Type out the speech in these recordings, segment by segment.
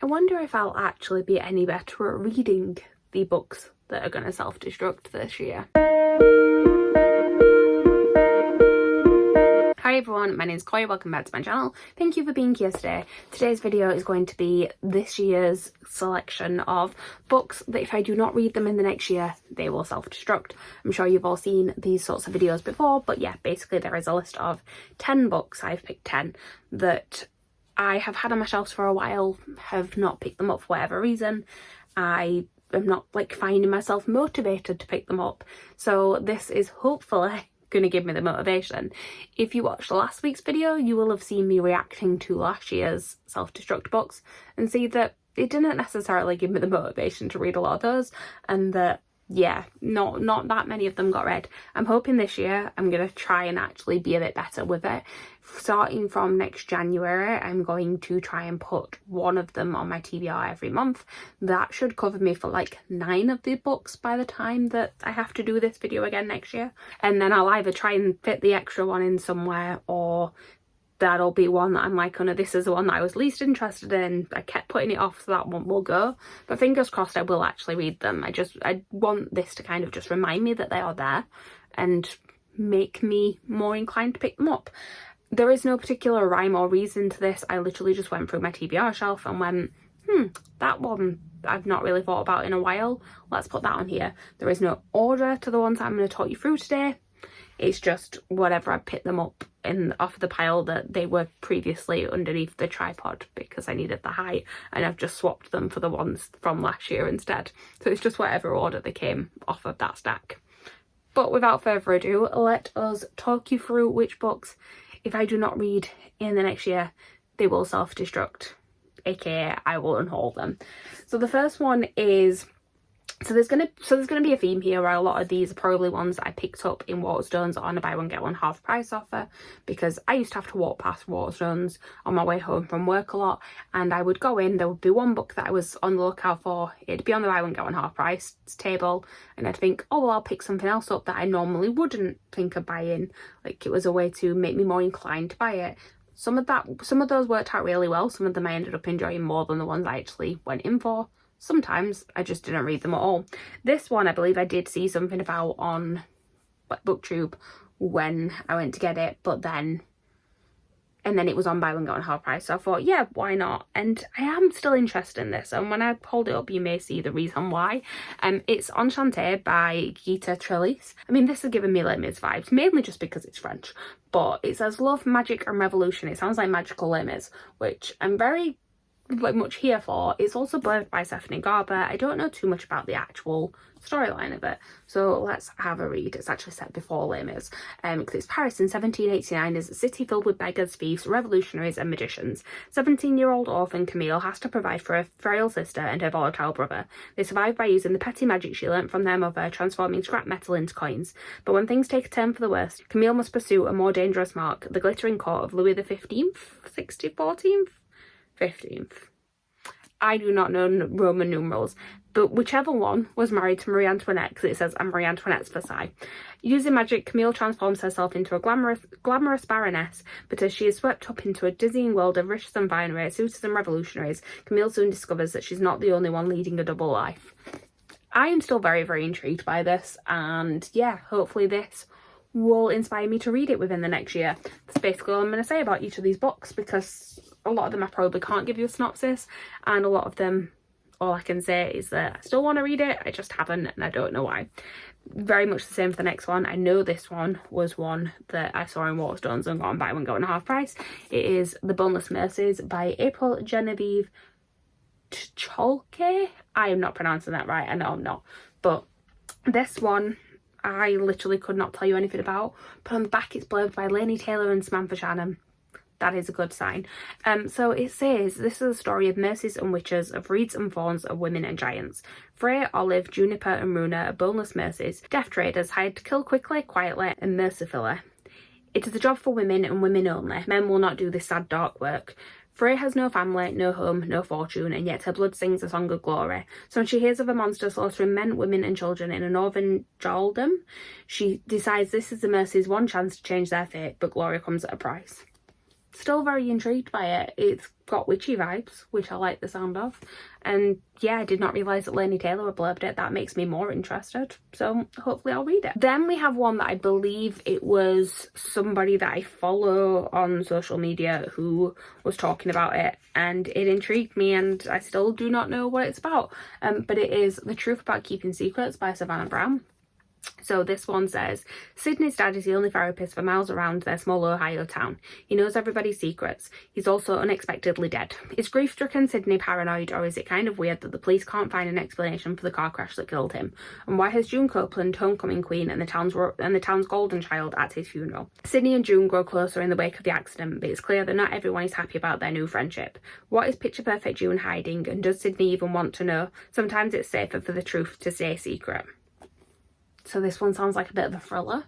I wonder if I'll actually be any better at reading the books that are going to self-destruct this year. Hi everyone, my name is Chloe, welcome back to my channel. Thank you for being here today. Today's video is going to be this year's selection of books that if I do not read them in the next year, they will self-destruct. I'm sure you've all seen these sorts of videos before, but yeah, basically there is a list of 10 books. I've picked 10 that I have had on my shelves for a while, have not picked them up for whatever reason. I am not like finding myself motivated to pick them up. So this is hopefully going to give me the motivation. If you watched last week's video, you will have seen me reacting to last year's self-destruct books and see that it didn't necessarily give me the motivation to read a lot of those, and that yeah, not that many of them got read. I'm hoping this year I'm going to try and actually be a bit better with it. Starting from next January, I'm going to try and put one of them on my TBR every month. That should cover me for like 9 of the books by the time that I have to do this video again next year. And then I'll either try and fit the extra one in somewhere, or that'll be one that I'm like, oh no, this is the one that I was least interested in. I kept putting it off, so that one will go. But fingers crossed I will actually read them. I want this to kind of just remind me that they are there and make me more inclined to pick them up. There is no particular rhyme or reason to this. I literally just went through my TBR shelf and went, that one I've not really thought about in a while. Let's put that on here. There is no order to the ones that I'm going to talk you through today. It's just whatever I picked them up off the pile that they were previously underneath the tripod because I needed the height, and I've just swapped them for the ones from last year instead. So it's just whatever order they came off of that stack. But without further ado, let us talk you through which books, if I do not read in the next year, they will self-destruct, aka I will unhaul them. So the first one is, so there's gonna be a theme here where a lot of these are probably ones that I picked up in Waterstones on a buy one get one half price offer, because I used to have to walk past Waterstones on my way home from work a lot, and I would go in, there would be one book that I was on the lookout for, it'd be on the buy one get one half price table, and I'd think, oh well, I'll pick something else up that I normally wouldn't think of buying. Like, it was a way to make me more inclined to buy it. Some of those worked out really well. Some of them I ended up enjoying more than the ones I actually went in for. Sometimes I just didn't read them at all. This one I believe I did see something about on BookTube when I went to get it, and then it was on buy one get one half price, so I thought, yeah, why not? And I am still interested in this, and when I hold it up you may see the reason why. It's Enchanté by Gita Trellis. I mean, this has given me Les Mis vibes, mainly just because it's French, but it says love, magic and revolution. It sounds like magical Les Mis, which I'm very much here for. It's also blurred by Stephanie Garber. I don't know too much about the actual storyline of it, so let's have a read. It's actually set before Les Mis, because it's Paris in 1789 is a city filled with beggars, thieves, revolutionaries and magicians. 17-year-old orphan Camille has to provide for her frail sister and her volatile brother. They survive by using the petty magic she learnt from their mother, transforming scrap metal into coins. But when things take a turn for the worst, Camille must pursue a more dangerous mark, the glittering court of Louis XV, 14th? 15th. I do not know Roman numerals, but whichever one was married to Marie Antoinette, because it says Marie Antoinette's Versailles. Using magic, Camille transforms herself into a glamorous baroness, but as she is swept up into a dizzying world of riches and finery, suitors and revolutionaries, Camille soon discovers that she's not the only one leading a double life. I am still very, very intrigued by this, and yeah, hopefully this will inspire me to read it within the next year. That's basically all I'm going to say about each of these books, because a lot of them I probably can't give you a synopsis, and a lot of them, all I can say is that I still want to read it, I just haven't, and I don't know why. Very much the same for the next one. I know this one was one that I saw in Waterstones and got on buy one get one half price. It is The Boneless Mercies by April Genevieve Tcholke. I am not pronouncing that right, I know I'm not, but this one I literally could not tell you anything about, but on the back it's blurred by Laini Taylor and Samantha Shannon. That is a good sign. So it says, this is a story of mercies and witches, of reeds and fawns, of women and giants. Frey, Olive, Juniper and Runa are boneless mercies, death traders hired to kill quickly, quietly and mercifully. It is a job for women and women only. Men will not do this sad dark work. Frey has no family, no home, no fortune, and yet her blood sings a song of glory. So when she hears of a monster slaughtering men, women and children in a northern Jarldom, she decides this is the Mercy's one chance to change their fate, but glory comes at a price. still very intrigued by it. It's got witchy vibes, which I like the sound of. And yeah, I did not realise that Laini Taylor had blurbed it. That makes me more interested. So hopefully I'll read it. Then we have one that I believe it was somebody that I follow on social media who was talking about it, and it intrigued me, and I still do not know what it's about. But it is The Truth About Keeping Secrets by Savannah Brown. So this one says, Sydney's dad is the only therapist for miles around their small Ohio town. He knows everybody's secrets. He's also unexpectedly dead. Is grief-stricken Sydney paranoid, or is it kind of weird that the police can't find an explanation for the car crash that killed him? And why has June Copeland, homecoming queen, and the town's golden child at his funeral? Sydney and June grow closer in the wake of the accident, but it's clear that not everyone is happy about their new friendship. What is picture-perfect June hiding, and does Sydney even want to know? Sometimes it's safer for the truth to stay secret. So this one sounds like a bit of a thriller.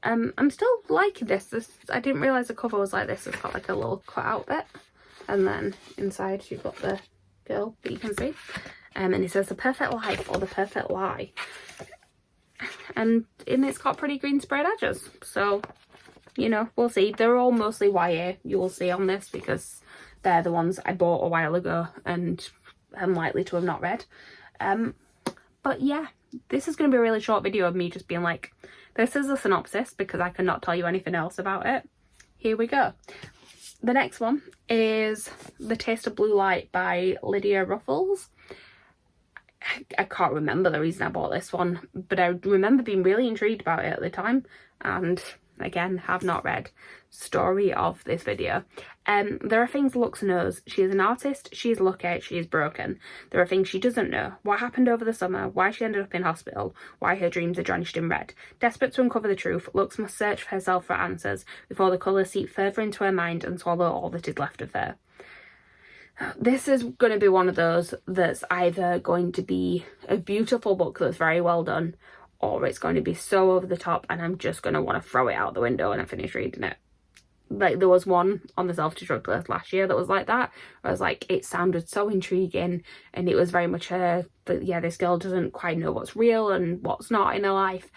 I'm still liking this. I didn't realise the cover was like this. It's got like a little cut out bit. And then inside you've got the girl that you can see. And it says The Perfect Life or The Perfect Lie. And it's got pretty green sprayed edges. So, you know, we'll see. They're all mostly YA, you will see on this, because they're the ones I bought a while ago and I'm likely to have not read. But yeah, this is going to be a really short video of me just being like, this is a synopsis, because I cannot tell you anything else about it. Here we go. The next one is The Taste of Blue Light by Lydia Ruffles. I can't remember the reason I bought this one, but I remember being really intrigued about it at the time, and again, have not read. Story of this video. There are things Lux knows. She is an artist, she is lucky, she is broken. There are things she doesn't know. What happened over the summer, why she ended up in hospital, why her dreams are drenched in red. Desperate to uncover the truth, Lux must search for herself for answers before the colours seep further into her mind and swallow all that is left of her. This is going to be one of those that's either going to be a beautiful book that's very well done, or it's going to be so over the top and I'm just going to want to throw it out the window when I finish reading it. Like, there was one on the self-destruct list last year that was like that. I was like, it sounded so intriguing, and it was very much that yeah, this girl doesn't quite know what's real and what's not in her life.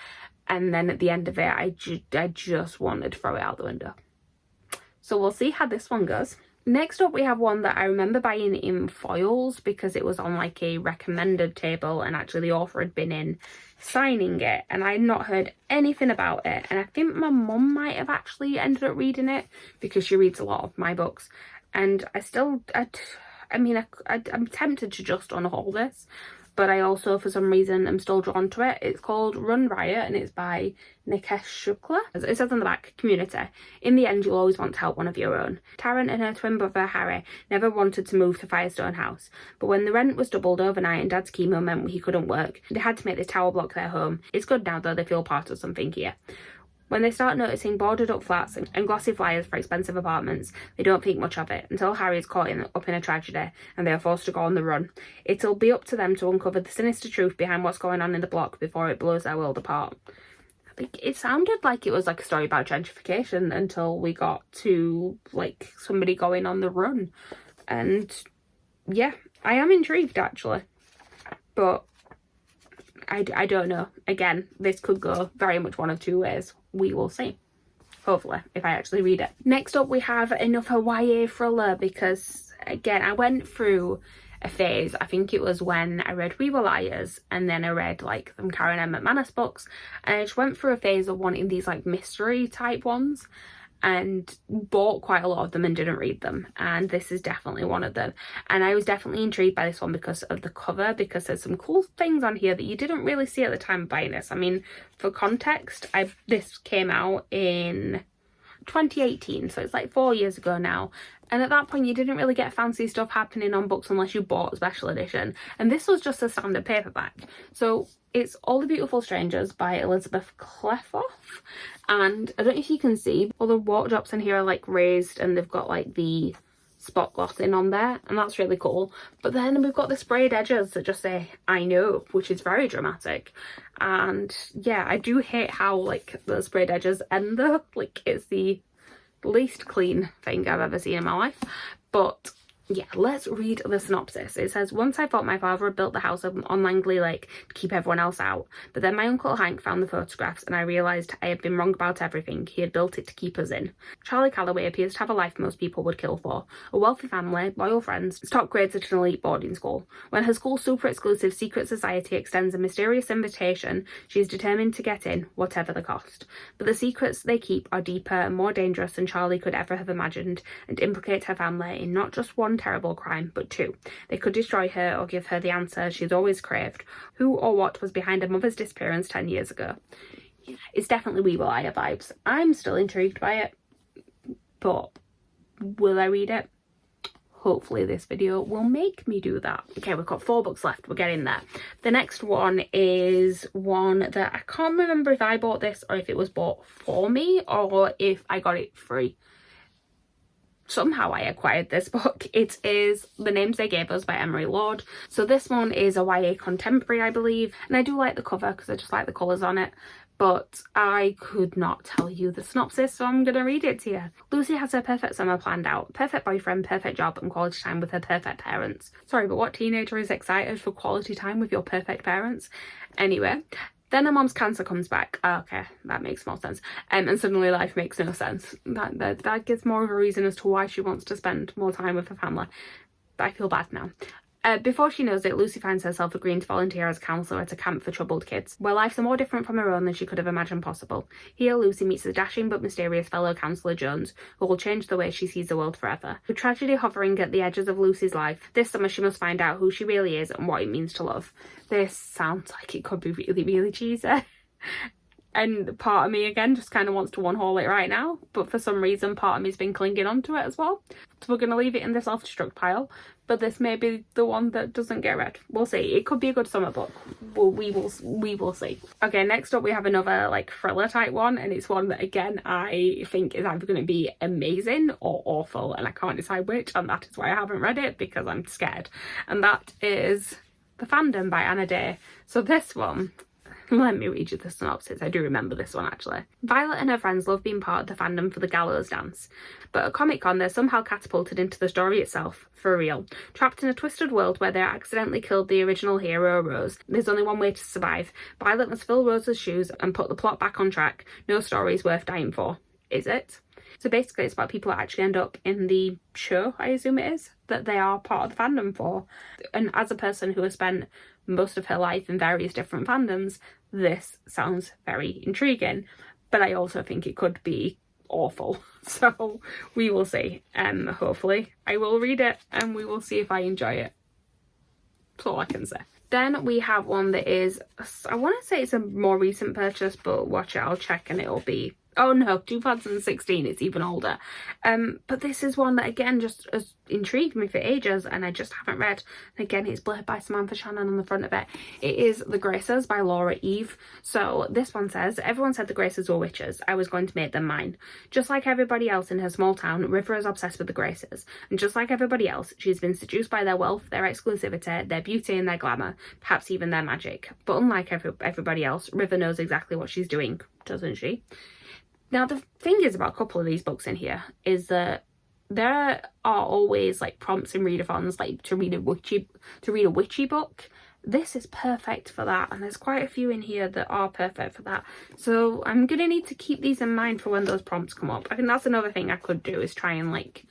And then at the end of it, I just wanted to throw it out the window. So we'll see how this one goes. Next up, we have one that I remember buying in foils because it was on like a recommended table, and actually the author had been in signing it, and I had not heard anything about it. And I think my mum might have actually ended up reading it because she reads a lot of my books. And I'm tempted to just unhaul this, but I also, for some reason, am still drawn to it. It's called Run Riot, and it's by Nikesh Shukla. It says on the back, community. In the end, you'll always want to help one of your own. Taryn and her twin brother, Harry, never wanted to move to Firestone House. But when the rent was doubled overnight and Dad's chemo meant he couldn't work, they had to make this tower block their home. It's good now, though. They feel part of something here. When they start noticing boarded up flats and glossy flyers for expensive apartments, they don't think much of it until Harry is caught up in a tragedy and they are forced to go on the run. It'll be up to them to uncover the sinister truth behind what's going on in the block before it blows their world apart. I think it sounded like it was like a story about gentrification until we got to like somebody going on the run. And yeah, I am intrigued actually, but I don't know. Again, this could go very much one of two ways. We will see. Hopefully, if I actually read it. Next up, we have another YA thriller because, again, I went through a phase. I think it was when I read We Were Liars, and then I read like some Karen M. McManus books, and I just went through a phase of wanting these like mystery type ones, and bought quite a lot of them and didn't read them, and this is definitely one of them. And I was definitely intrigued by this one because of the cover, because there's some cool things on here that you didn't really see at the time of buying this. I mean, for context, this came out in 2018, so it's like 4 years ago now, and at that point you didn't really get fancy stuff happening on books unless you bought a special edition, and this was just a standard paperback. So it's All the Beautiful Strangers by Elizabeth Cleffoff, and I don't know if you can see, all the water drops in here are like raised and they've got like the spot glossing on there, and that's really cool. But then we've got the sprayed edges that just say I know, which is very dramatic. And yeah, I do hate how like the sprayed edges end though. Like, it's the least clean thing I've ever seen in my life, but yeah, let's read the synopsis. It says, once I thought my father had built the house on Langley Lake to keep everyone else out, but then my Uncle Hank found the photographs and I realised I had been wrong about everything. He had built it to keep us in. Charlie Calloway appears to have a life most people would kill for. A wealthy family, loyal friends, top grades at an elite boarding school. When her school's super-exclusive secret society extends a mysterious invitation, she is determined to get in, whatever the cost. But the secrets they keep are deeper and more dangerous than Charlie could ever have imagined, and implicate her family in not just one terrible crime, but two. They could destroy her or give her the answer she's always craved. Who or what was behind her mother's disappearance 10 years ago? Yeah, it's definitely We Will Hire vibes. I'm still intrigued by it, but will I read it? Hopefully this video will make me do that. Okay, we've got 4 books left. We're getting there. The next one is one that I can't remember if I bought this or if it was bought for me or if I got it free. Somehow I acquired this book. It is The Names They Gave Us by Emery Lord. So this one is a YA contemporary, I believe. And I do like the cover because I just like the colours on it. But I could not tell you the synopsis, so I'm going to read it to you. Lucy has her perfect summer planned out. Perfect boyfriend, perfect job, and quality time with her perfect parents. Sorry, but what teenager is excited for quality time with your perfect parents? Anyway, then her mom's cancer comes back. Okay, that makes more sense. And suddenly life makes no sense. That gives more of a reason as to why she wants to spend more time with her family. But I feel bad now. Before she knows it, Lucy finds herself agreeing to volunteer as a counsellor at a camp for troubled kids, where lives are more different from her own than she could have imagined possible. Here, Lucy meets the dashing but mysterious fellow counsellor Jones, who will change the way she sees the world forever. With tragedy hovering at the edges of Lucy's life, this summer she must find out who she really is and what it means to love. This sounds like it could be really, really cheesy. And part of me, again, just kind of wants to one-haul it right now. But for some reason, part of me's been clinging onto it as well. So we're going to leave it in the self-destruct pile. But this may be the one that doesn't get read. We'll see. It could be a good summer book. We will see. Okay, next up we have another like thriller type one. And it's one that, again, I think is either going to be amazing or awful. And I can't decide which. And that is why I haven't read it, because I'm scared. And that is The Fandom by Anna Day. So this one... Let me read you the synopsis. I do remember this one, actually. Violet and her friends love being part of the fandom for the gallows dance. But at Comic-Con, they're somehow catapulted into the story itself, for real. Trapped in a twisted world where they accidentally killed the original hero, Rose. There's only one way to survive. Violet must fill Rose's shoes and put the plot back on track. No story is worth dying for. Is it? So basically it's about people that actually end up in the show, I assume it is, that they are part of the fandom for. And as a person who has spent most of her life in various different fandoms, this sounds very intriguing. But I also think it could be awful. So we will see. Hopefully I will read it and we will see if I enjoy it. That's all I can say. Then we have one that is, I want to say it's a more recent purchase, but watch it, I'll check and it'll be, oh no, 2016, it's even older. But this is one that again just has intrigued me for ages and I just haven't read. And again, it's blurred by Samantha Shannon on the front of it. It is The Graces by Laura Eve. So this one says, everyone said the Graces were witches. I was going to make them mine. Just like everybody else in her small town, River is obsessed with the Graces. And just like everybody else, she's been seduced by their wealth, their exclusivity, their beauty and their glamour, perhaps even their magic. But unlike everybody else, River knows exactly what she's doing, doesn't she? Now, the thing is about a couple of these books in here is that there are always like prompts in readathons, like to read a witchy book. This is perfect for that, and there's quite a few in here that are perfect for that. So I'm gonna need to keep these in mind for when those prompts come up. I think that's another thing I could do, is try and, like,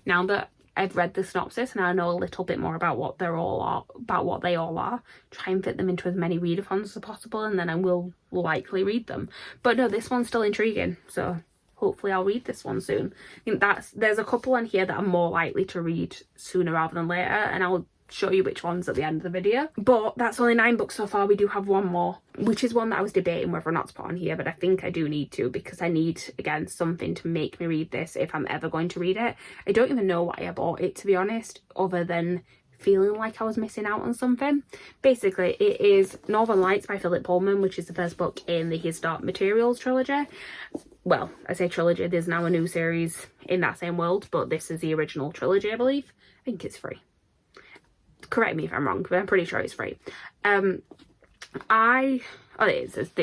now that I've read the synopsis and I know a little bit more about what they're all are, about what they all are, try and fit them into as many readathons as possible, and then I will likely read them. But no, this one's still intriguing, so hopefully I'll read this one soon. I think there's a couple in here that I'm more likely to read sooner rather than later, and I'll show you which ones at the end of the video. But that's only 9 books so far. We do have one more, which is one that I was debating whether or not to put on here, but I think I do need to, because I need, again, something to make me read this if I'm ever going to read it. I don't even know why I bought it, to be honest, other than feeling like I was missing out on something. Basically, it is Northern Lights by Philip Pullman, which is the first book in the His Dark Materials trilogy. Well, I say trilogy, there's now a new series in that same world, but this is the original trilogy, I believe. I think it's free. Correct me if I'm wrong, but I'm pretty sure it's free. It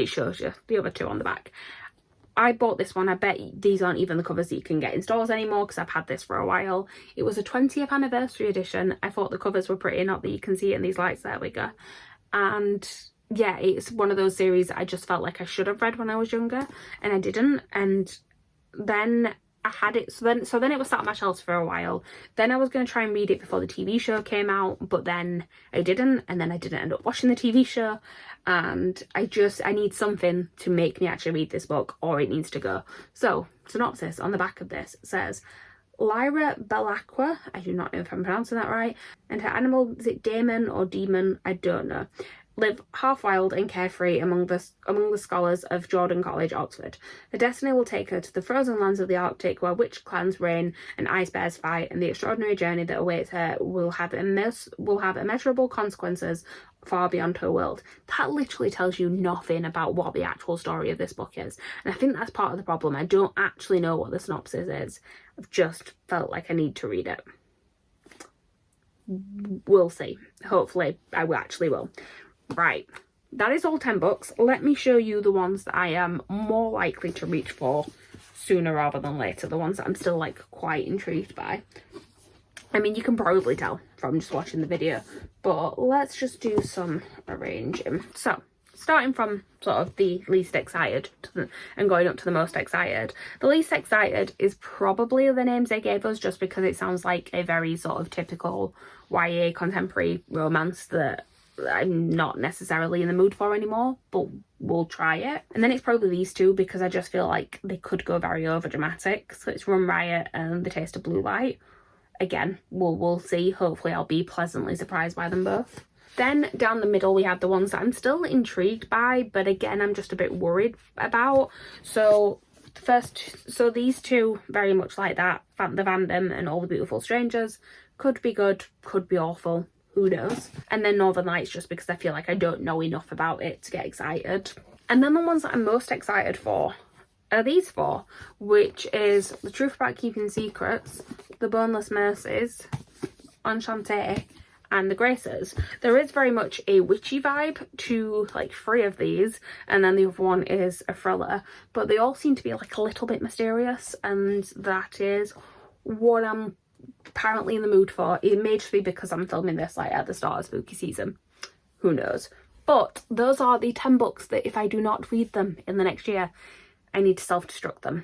shows you the other 2 on the back. I bought this one. I bet these aren't even the covers that you can get in stores anymore because I've had this for a while. It was a 20th anniversary edition. I thought the covers were pretty, not that you can see it in these lights, there we go. And yeah, it's one of those series that I just felt like I should have read when I was younger and I didn't. And then I had it, so then it was sat on my shelves for a while. Then I was going to try and read it before the TV show came out, but then I didn't, and then I didn't end up watching the TV show. And I need something to make me actually read this book, or it needs to go. So, synopsis on the back of this says, Lyra Belacqua, I do not know if I'm pronouncing that right, and her animal, is it Damon or Demon? I don't know, live half wild and carefree among the scholars of Jordan College, Oxford. Her destiny will take her to the frozen lands of the Arctic, where witch clans reign and ice bears fight, and the extraordinary journey that awaits her will have immeasurable consequences far beyond her world. That literally tells you nothing about what the actual story of this book is, and I think that's part of the problem. I don't actually know what the synopsis is. I've just felt like I need to read it. We'll see. Hopefully I actually will. Right, that is all 10 books. Let me show you the ones that I am more likely to reach for sooner rather than later, the ones that I'm still like quite intrigued by. I mean, you can probably tell from just watching the video, but let's just do some arranging. So, starting from sort of the least excited and going up to the most excited. The least excited is probably the names they gave us, just because it sounds like a very sort of typical YA contemporary romance that I'm not necessarily in the mood for anymore, but we'll try it. And then it's probably these two, because I just feel like they could go very over dramatic. So it's Run Riot and The Taste of Blue Light. Again, we'll see. Hopefully I'll be pleasantly surprised by them both. Then down the middle we have the ones that I'm still intrigued by, but again I'm just a bit worried about. So these two, very much like that, The Vandom and All the Beautiful Strangers, could be good, could be awful. Who knows? And then Northern Lights, just because I feel like I don't know enough about it to get excited. And then the ones that I'm most excited for are these four, which is The Truth About Keeping Secrets, The Boneless Mercies, Enchantée, and The Graces. There is very much a witchy vibe to like 3 of these, and then the other one is a thriller, but they all seem to be like a little bit mysterious, and that is what I'm apparently in the mood for. It may just be because I'm filming this like at the start of spooky season, who knows. But those are the 10 books that if I do not read them in the next year, I need to self-destruct them.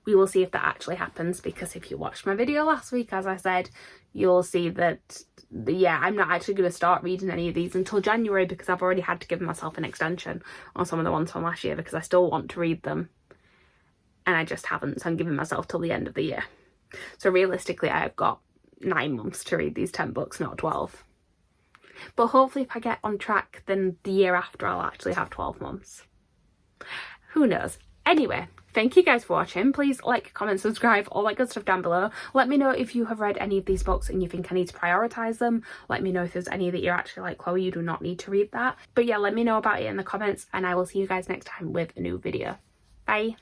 We will see if that actually happens, because if you watched my video last week, as I said, you'll see that yeah, I'm not actually going to start reading any of these until January, because I've already had to give myself an extension on some of the ones from last year because I still want to read them and I just haven't, so I'm giving myself till the end of the year. So realistically, I've got 9 months to read these 10 books, not 12. But hopefully if I get on track, then the year after I'll actually have 12 months. Who knows? Anyway, thank you guys for watching. Please like, comment, subscribe, all that good stuff down below. Let me know if you have read any of these books and you think I need to prioritise them. Let me know if there's any that you're actually like, Chloe, you do not need to read that. But yeah, let me know about it in the comments, and I will see you guys next time with a new video. Bye.